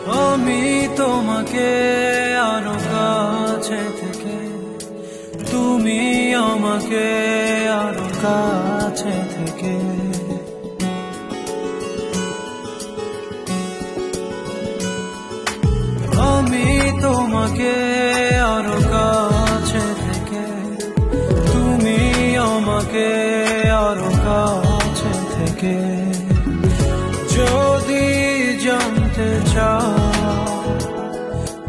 আমি তোমাকে আরো কাছে থেকে, তুমি আমাকে আরো কাছে থেকে। আমি তোমাকে আরো কাছে থেকে, তুমি আমাকে আরো কাছে থেকে। যদি জানতে চাও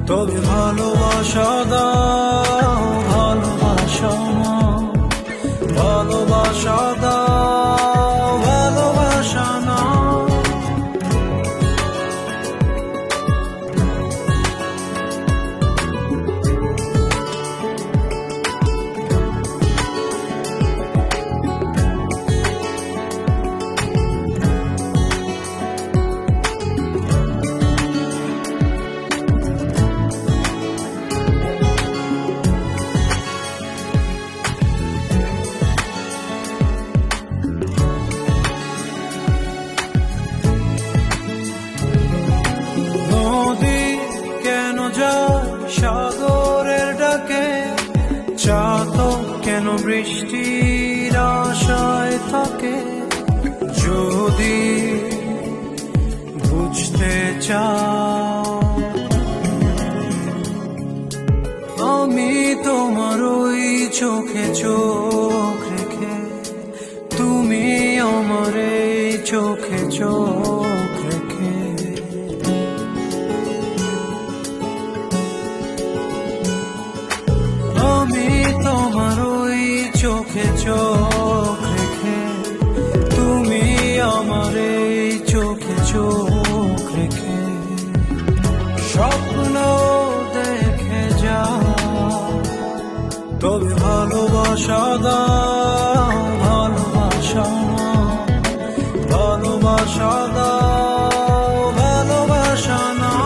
তবে ভালোবাসা দাও, ভালোবাসা নাও, ভালোবাসা দাও, ভালোবাসা নাও। সাগরের ডাকে চাতক কেন বৃষ্টির আশায় থাকে? যদি বুঝতে চাও আমি তোমার ওই চোখে চোখ রেখে, তুমি আমার এই চোখে চোখ রেখে। আমি তোমার ওই চোখে চোখ রেখে, তুমি আমার এই চোখে চোখ রেখে। স্বপ্ন দেখে যাও তবে ভালোবাসা দাও, ভালোবাসা নাও, ভালোবাসা দাও, ভালোবাসা নাও।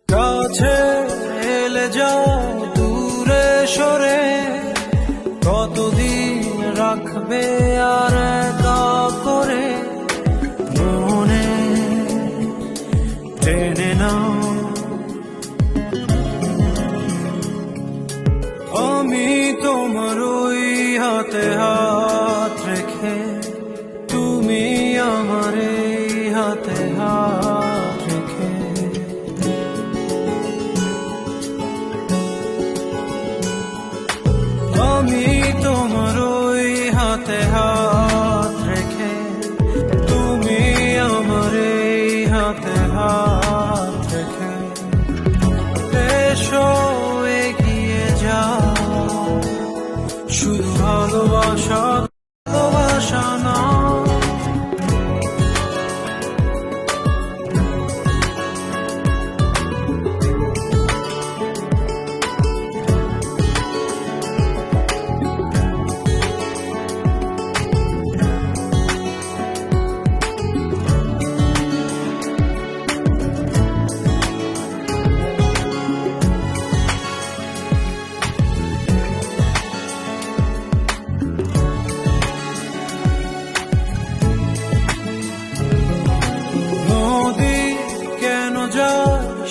কাছে এলে যাও দূরে সরে, কতদিন রাখবে আর একা করে? মনে টেনে নাও আমি তোমার ওই হাতে হাত রেখে, তুমি আমার এই হাতে হাত রেখে। আমি তোমার ওই হাতে হাত রেখে, তুমি আমার এই হাতে হাত রেখে। এসো এগিয়ে যাও, শুধু ভালোবাসা, ভালোবাসা নাও।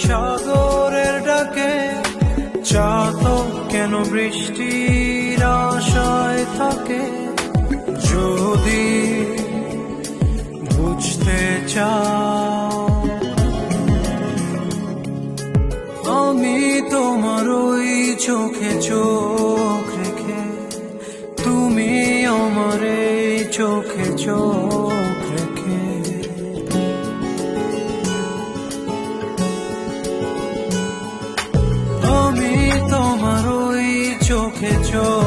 সাগরের ডাকে চাতক কেন বৃষ্টির আশায় থাকে? যদি বুঝতে চাও আমি তোমার ওই চোখে চোখ রেখে, তুমি আমার এই চোখে চোখ রেখে। আমি তোমার ওই চোখে চোখ